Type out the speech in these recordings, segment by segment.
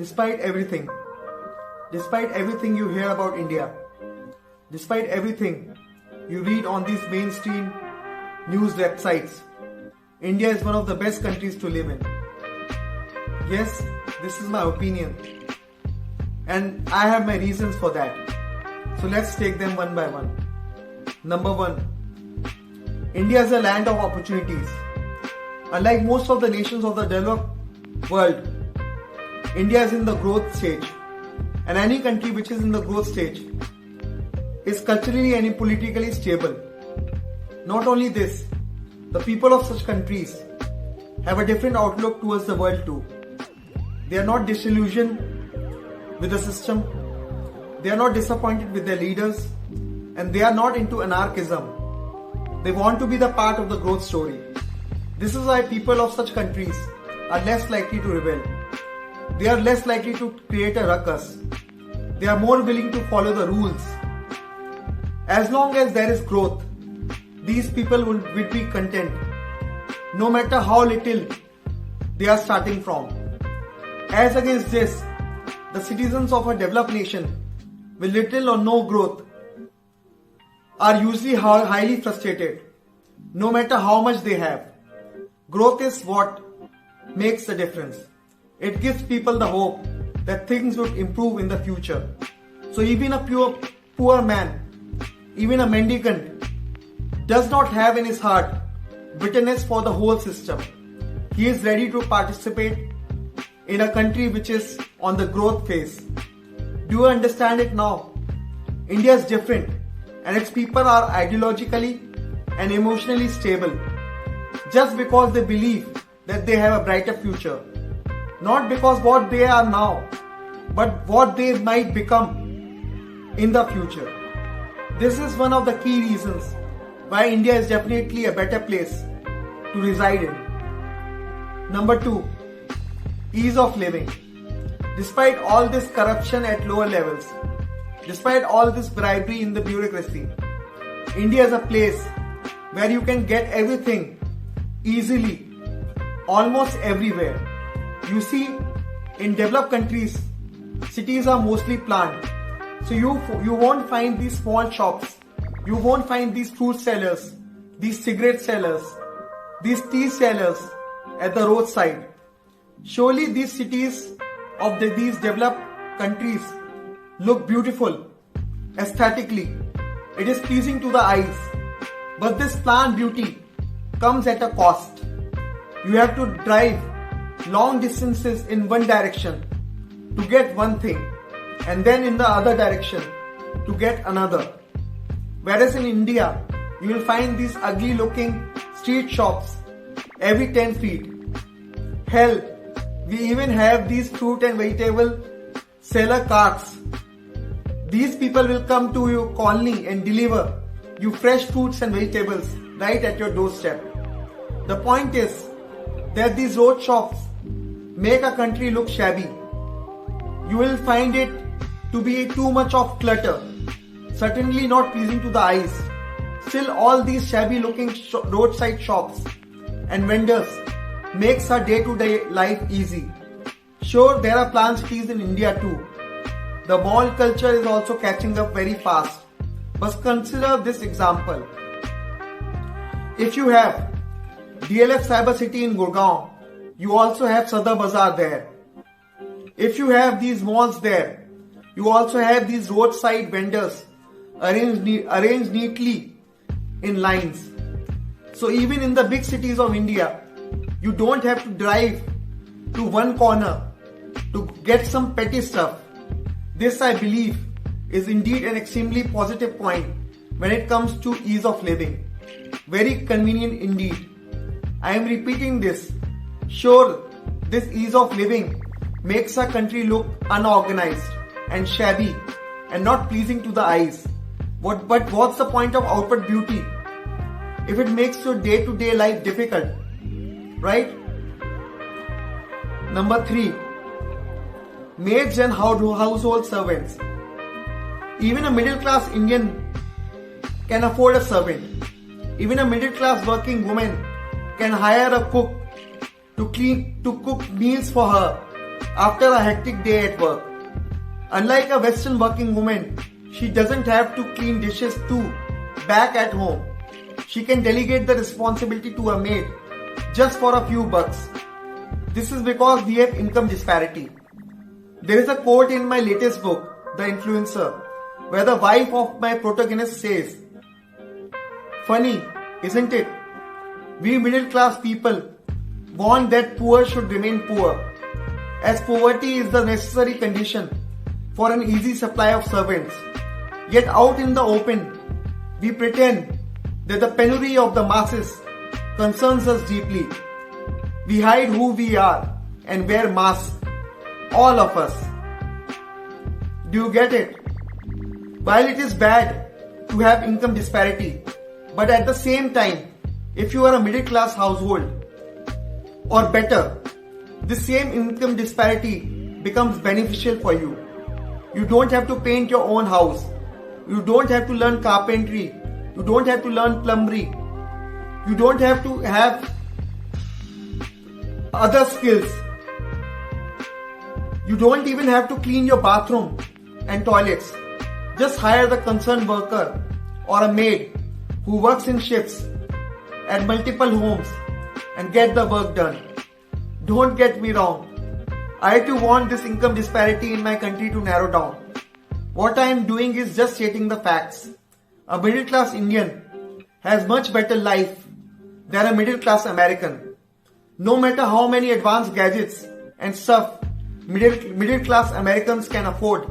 Despite everything you hear about India, despite everything you read on these mainstream news websites, India is one of the best countries to live in. Yes, this is my opinion, and I have my reasons for that. So let's take them one by one. Number one, India is a land of opportunities. Unlike most of the nations of the developed world, India is in the growth stage, and any country which is in the growth stage is culturally and politically stable. Not only this, the people of such countries have a different outlook towards the world too. They are not disillusioned with the system, they are not disappointed with their leaders, and they are not into anarchism. They want to be the part of the growth story. This is why people of such countries are less likely to rebel. They are less likely to create a ruckus. They are more willing to follow the rules. As long as there is growth, these people will be content, no matter how little they are starting from. As against this, the citizens of a developed nation with little or no growth are usually highly frustrated, no matter how much they have. Growth is what makes the difference. It gives people the hope that things would improve in the future. So even a poor man, even a mendicant, does not have in his heart bitterness for the whole system. He is ready to participate in a country which is on the growth phase. Do you understand it now? India is different, and its people are ideologically and emotionally stable just because they believe that they have a brighter future. Not because what they are now, but what they might become in the future. This is one of the key reasons why India is definitely a better place to reside in. Number 2, ease of living. Despite all this corruption at lower levels, despite all this bribery in the bureaucracy, India is a place where you can get everything easily, almost everywhere. You see, in developed countries, cities are mostly planned. So you won't find these small shops. You won't find these fruit sellers, these cigarette sellers, these tea sellers at the roadside. Surely these cities of these developed countries look beautiful aesthetically. It is pleasing to the eyes. But this planned beauty comes at a cost. You have to drive long distances in one direction to get one thing, and then in the other direction to get another. Whereas in India, you will find these ugly looking street shops every 10 feet. Hell, we even have these fruit and vegetable seller carts. These people will come to your colony and deliver you fresh fruits and vegetables right at your doorstep. The point is that these road shops make a country look shabby. You will find it to be too much of clutter, certainly not pleasing to the eyes. Still, all these shabby looking roadside shops and vendors makes our day-to-day life easy. Sure, there are planned cities in India too. The mall culture is also catching up very fast. But consider this example. If you have DLF Cyber City in Gurgaon, you also have Sadar Bazaar there. If you have these malls there, you also have these roadside vendors arranged neatly in lines. So even in the big cities of India, you don't have to drive to one corner to get some petty stuff. This, I believe, is indeed an extremely positive point when it comes to ease of living. Very convenient indeed. I am repeating this. Sure, this ease of living makes our country look unorganized and shabby and not pleasing to the eyes. But what's the point of outward beauty if it makes your day-to-day life difficult, right? Number 3, maids and household servants. Even a middle-class Indian can afford a servant. Even a middle-class working woman can hire a cook to cook meals for her after a hectic day at work. Unlike a Western working woman, she doesn't have to clean dishes too back at home. She can delegate the responsibility to a maid just for a few bucks. This is because we have income disparity. There is a quote in my latest book, The Influencer, where the wife of my protagonist says, "Funny, isn't it? We middle class people want that poor should remain poor, as poverty is the necessary condition for an easy supply of servants. Yet out in the open, we pretend that the penury of the masses concerns us deeply. We hide who we are and wear masks, all of us." Do you get it? While it is bad to have income disparity, but at the same time, if you are a middle class household, or better, this same income disparity becomes beneficial for you. You don't have to paint your own house. You don't have to learn carpentry. You don't have to learn plumbing. You don't have to have other skills. You don't even have to clean your bathroom and toilets. Just hire the concerned worker or a maid who works in shifts at multiple homes and get the work done. Don't get me wrong. I too want this income disparity in my country to narrow down. What I am doing is just stating the facts. A middle class Indian has much better life than a middle class American. No matter how many advanced gadgets and stuff middle class Americans can afford,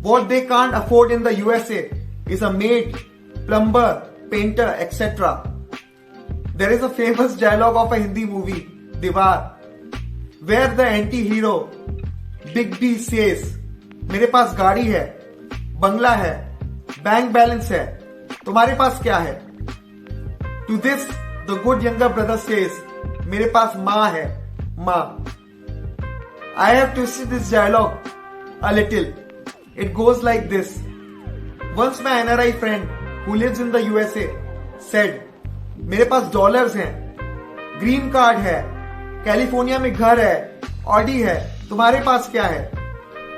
what they can't afford in the USA is a maid, plumber, painter, etc. There is a famous dialogue of a Hindi movie, Diwar, where the anti-hero Big B says, "मेरे पास गाड़ी है, बंगला है, bank balance है, तुम्हारे पास क्या है?" To this, the good younger brother says, "मेरे पास माँ है, माँ." I have twisted this dialogue a little. It goes like this. Once my NRI friend who lives in the USA said, "मेरे पास डॉलर्स हैं, ग्रीन कार्ड है, California में घर है, ऑडी है, तुम्हारे पास क्या है?"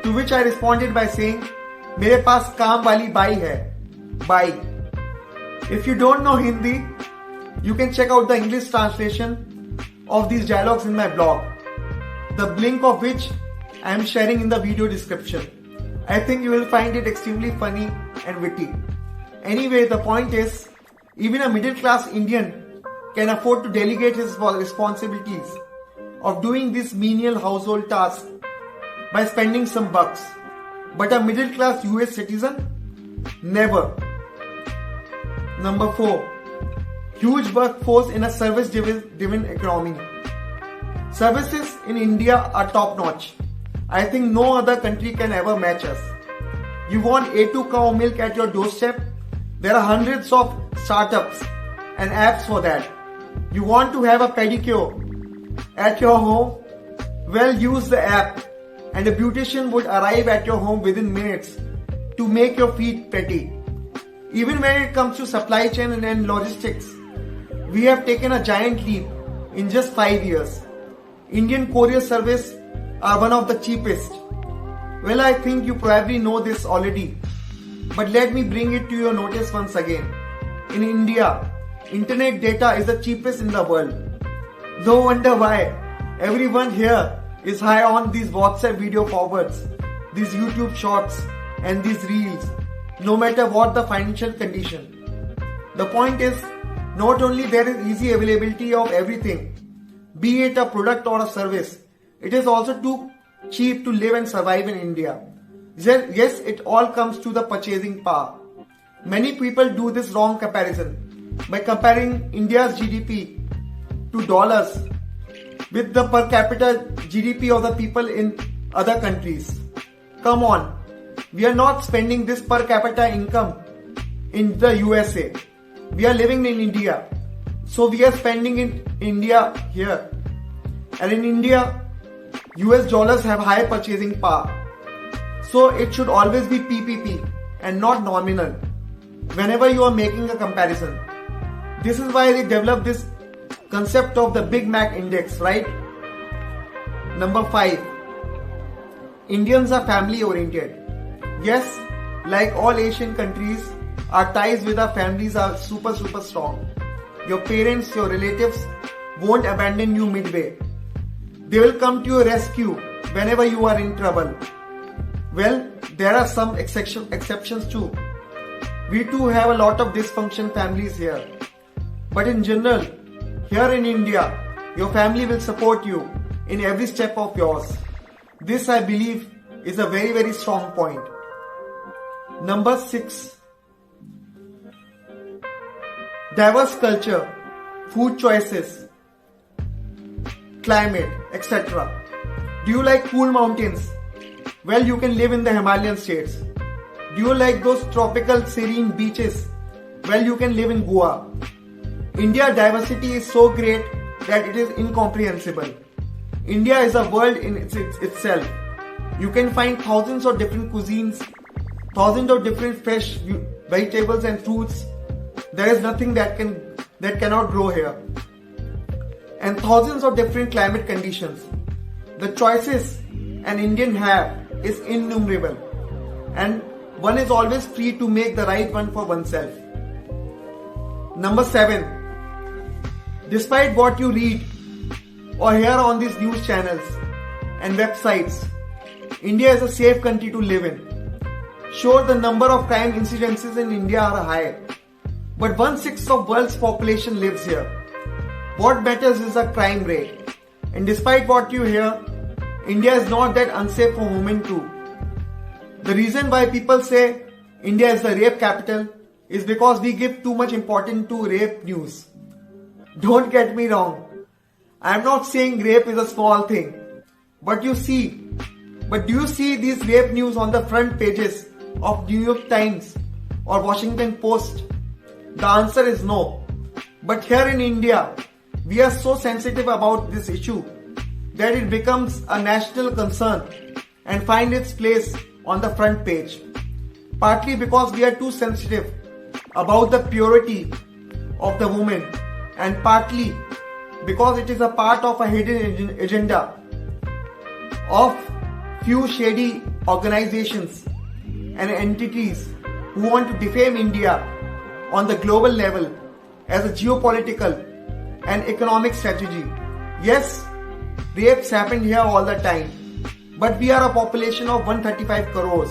To which I responded by saying, "मेरे पास काम वाली बाई है, by." If you don't know Hindi, you can check out the English translation of these dialogues in my blog, the link of which I am sharing in the video description. I think you will find it extremely funny and witty. Anyway, the point is, even a middle class Indian can afford to delegate his responsibilities of doing these menial household tasks by spending some bucks. But a middle class US citizen? Never. Number 4. Huge workforce in a service driven economy. Services in India are top notch. I think no other country can ever match us. You want A2 cow milk at your doorstep? There are hundreds of startups and apps for that. You want to have a pedicure at your home? Well, use the app and a beautician would arrive at your home within minutes to make your feet pretty. Even when it comes to supply chain and logistics, we have taken a giant leap in just 5 years. Indian courier service are one of the cheapest. Well, I think you probably know this already, but let me bring it to your notice once again. In India, internet data is the cheapest in the world. No wonder why everyone here is high on these WhatsApp video forwards, these YouTube shorts and these reels, no matter what the financial condition. The point is, not only there is easy availability of everything, be it a product or a service, it is also too cheap to live and survive in India. Yes, it all comes to the purchasing power. Many people do this wrong comparison by comparing India's GDP to dollars with the per capita GDP of the people in other countries. Come on, we are not spending this per capita income in the USA. We are living in India, so we are spending in India here. And in India, US dollars have high purchasing power. So it should always be PPP and not nominal whenever you are making a comparison. This is why they developed this concept of the Big Mac index, right? Number 5. Indians are family oriented. Yes, like all Asian countries, our ties with our families are super strong. Your parents, your relatives won't abandon you midway. They will come to your rescue whenever you are in trouble. Well, there are some exceptions too. We too have a lot of dysfunction families here. But in general, here in India, your family will support you in every step of yours. This, I believe, is a very strong point. Number 6. Diverse culture, food choices, climate, etc. Do you like cool mountains? Well, you can live in the Himalayan states. Do you like those tropical serene beaches? Well, you can live in Goa. India's diversity is so great that it is incomprehensible. India is a world in itself. You can find thousands of different cuisines, thousands of different fish, vegetables and fruits. There is nothing that cannot grow here. And thousands of different climate conditions. The choices an Indian have is innumerable. And one is always free to make the right one for oneself. Number 7. Despite what you read or hear on these news channels and websites, India is a safe country to live in. Sure, the number of crime incidences in India are high, but 1/6 of world's population lives here. What matters is the crime rate. And despite what you hear, India is not that unsafe for women too. The reason why people say India is the rape capital is because we give too much importance to rape news. Don't get me wrong. I am not saying rape is a small thing. But do you see these rape news on the front pages of New York Times or Washington Post? The answer is no. But here in India, we are so sensitive about this issue that it becomes a national concern and finds its place on the front page. Partly because we are too sensitive about the purity of the woman, and partly because it is a part of a hidden agenda of few shady organizations and entities who want to defame India on the global level as a geopolitical and economic strategy. Yes, rapes happen here all the time, but we are a population of 135 crores,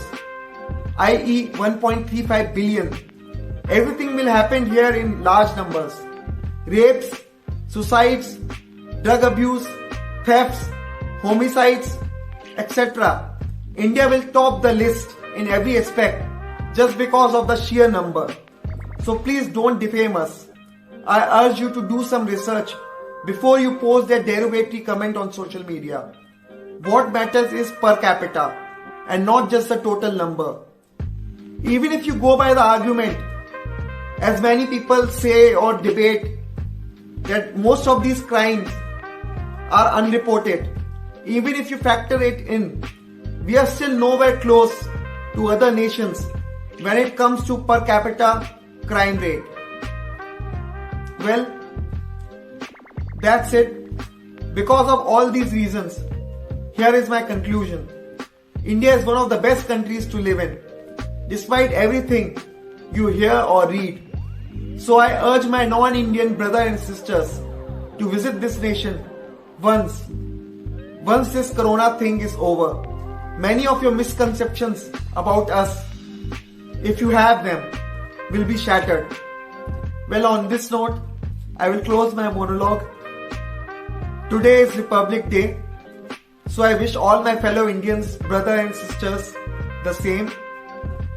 i.e. 1.35 billion. Everything will happen here in large numbers. Rapes, suicides, drug abuse, thefts, homicides, etc. India will top the list in every aspect just because of the sheer number. So please don't defame us. I urge you to do some research before you post that derogatory comment on social media. What matters is per capita and not just the total number. Even if you go by the argument, as many people say or debate, that most of these crimes are unreported, even if you factor it in, we are still nowhere close to other nations when it comes to per capita crime rate. Well, that's it. Because of all these reasons, here is my conclusion. India is one of the best countries to live in, despite everything you hear or read. So I urge my non-Indian brother and sisters to visit this nation once this corona thing is over. Many of your misconceptions about us, if you have them, will be shattered. Well, on this note, I will close my monologue. Today is Republic Day, so I wish all my fellow Indians, brothers and sisters, the same.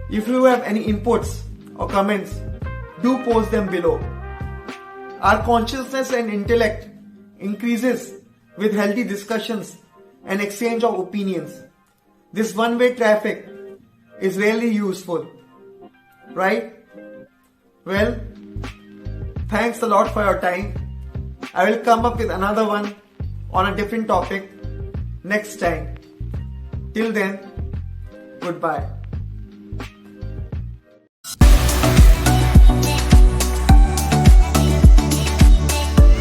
If you have any inputs or comments, do post them below. Our consciousness and intellect increases with healthy discussions and exchange of opinions. This one-way traffic is really useful, right? Well, thanks a lot for your time. I will come up with another one on a different topic next time. Till then, goodbye.